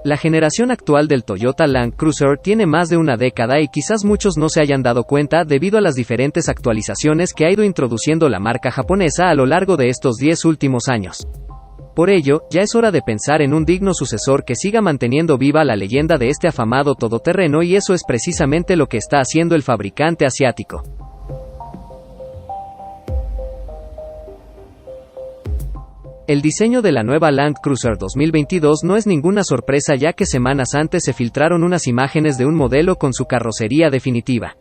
La generación actual del Toyota Land Cruiser tiene más de una década y quizás muchos no se hayan dado cuenta debido a las diferentes actualizaciones que ha ido introduciendo la marca japonesa a lo largo de estos 10 últimos años. Por ello, ya es hora de pensar en un digno sucesor que siga manteniendo viva la leyenda de este afamado todoterreno, y eso es precisamente lo que está haciendo el fabricante asiático. El diseño de la nueva Land Cruiser 2022 no es ninguna sorpresa, ya que semanas antes se filtraron unas imágenes de un modelo con su carrocería definitiva.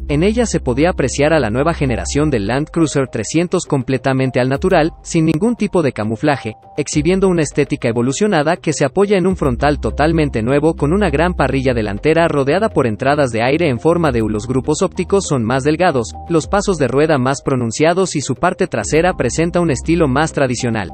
En ella se podía apreciar a la nueva generación del Land Cruiser 300 completamente al natural, sin ningún tipo de camuflaje, exhibiendo una estética evolucionada que se apoya en un frontal totalmente nuevo con una gran parrilla delantera rodeada por entradas de aire en forma de U. Los grupos ópticos son más delgados, los pasos de rueda más pronunciados y su parte trasera presenta un estilo más tradicional.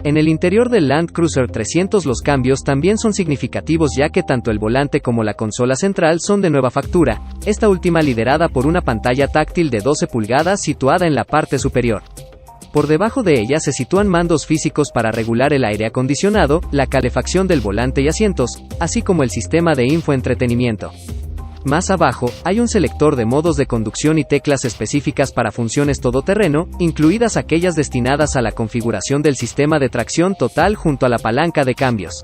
En el interior del Land Cruiser 300 los cambios también son significativos, ya que tanto el volante como la consola central son de nueva factura, esta última liderada por una pantalla táctil de 12 pulgadas situada en la parte superior. Por debajo de ella se sitúan mandos físicos para regular el aire acondicionado, la calefacción del volante y asientos, así como el sistema de infoentretenimiento. Más abajo, hay un selector de modos de conducción y teclas específicas para funciones todoterreno, incluidas aquellas destinadas a la configuración del sistema de tracción total junto a la palanca de cambios.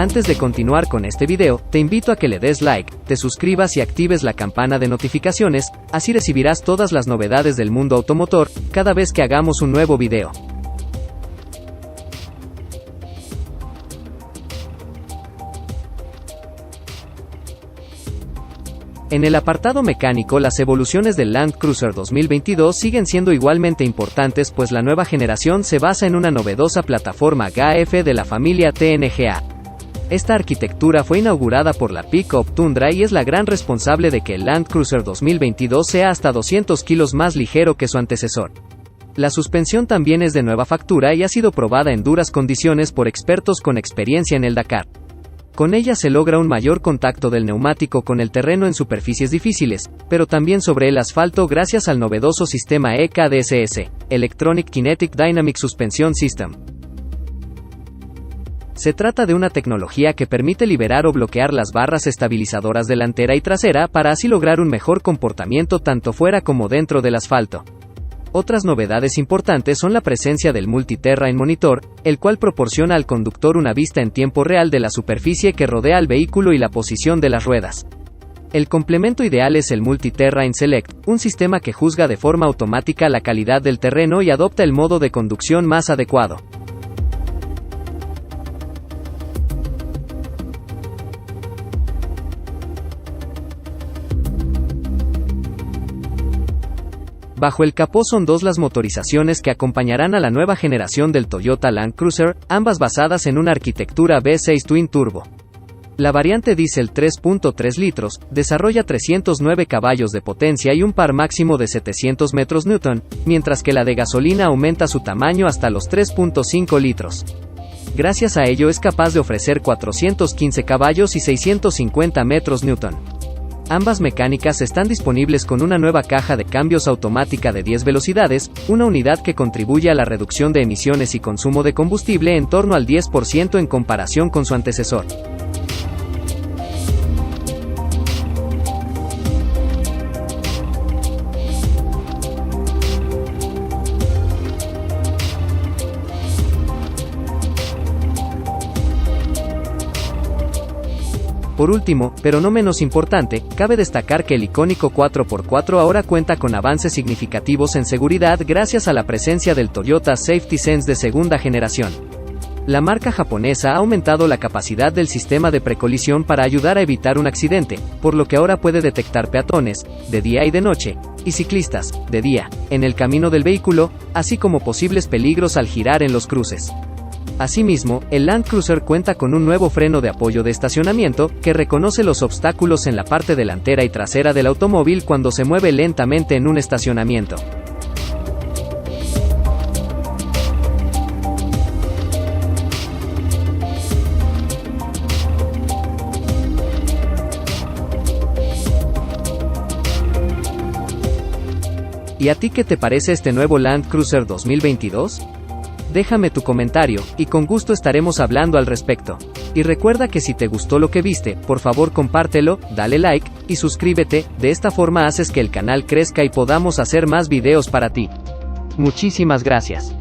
Antes de continuar con este video, te invito a que le des like, te suscribas y actives la campana de notificaciones, así recibirás todas las novedades del mundo automotor, cada vez que hagamos un nuevo video. En el apartado mecánico, las evoluciones del Land Cruiser 2022 siguen siendo igualmente importantes, pues la nueva generación se basa en una novedosa plataforma GAF de la familia TNGA. Esta arquitectura fue inaugurada por la Pickup Tundra y es la gran responsable de que el Land Cruiser 2022 sea hasta 200 kilos más ligero que su antecesor. La suspensión también es de nueva factura y ha sido probada en duras condiciones por expertos con experiencia en el Dakar. Con ella se logra un mayor contacto del neumático con el terreno en superficies difíciles, pero también sobre el asfalto gracias al novedoso sistema EKDSS, Electronic Kinetic Dynamic Suspension System. Se trata de una tecnología que permite liberar o bloquear las barras estabilizadoras delantera y trasera para así lograr un mejor comportamiento tanto fuera como dentro del asfalto. Otras novedades importantes son la presencia del Multi-Terrain Monitor, el cual proporciona al conductor una vista en tiempo real de la superficie que rodea al vehículo y la posición de las ruedas. El complemento ideal es el Multi-Terrain Select, un sistema que juzga de forma automática la calidad del terreno y adopta el modo de conducción más adecuado. Bajo el capó son dos las motorizaciones que acompañarán a la nueva generación del Toyota Land Cruiser, ambas basadas en una arquitectura V6 Twin Turbo. La variante diésel 3.3 litros, desarrolla 309 caballos de potencia y un par máximo de 700 metros Newton, mientras que la de gasolina aumenta su tamaño hasta los 3.5 litros. Gracias a ello es capaz de ofrecer 415 caballos y 650 metros Newton. Ambas mecánicas están disponibles con una nueva caja de cambios automática de 10 velocidades, una unidad que contribuye a la reducción de emisiones y consumo de combustible en torno al 10% en comparación con su antecesor. Por último, pero no menos importante, cabe destacar que el icónico 4x4 ahora cuenta con avances significativos en seguridad gracias a la presencia del Toyota Safety Sense de segunda generación. La marca japonesa ha aumentado la capacidad del sistema de precolisión para ayudar a evitar un accidente, por lo que ahora puede detectar peatones, de día y de noche, y ciclistas, de día, en el camino del vehículo, así como posibles peligros al girar en los cruces. Asimismo, el Land Cruiser cuenta con un nuevo freno de apoyo de estacionamiento, que reconoce los obstáculos en la parte delantera y trasera del automóvil cuando se mueve lentamente en un estacionamiento. ¿Y a ti qué te parece este nuevo Land Cruiser 2022? Déjame tu comentario, y con gusto estaremos hablando al respecto. Y recuerda que si te gustó lo que viste, por favor compártelo, dale like, y suscríbete, de esta forma haces que el canal crezca y podamos hacer más videos para ti. Muchísimas gracias.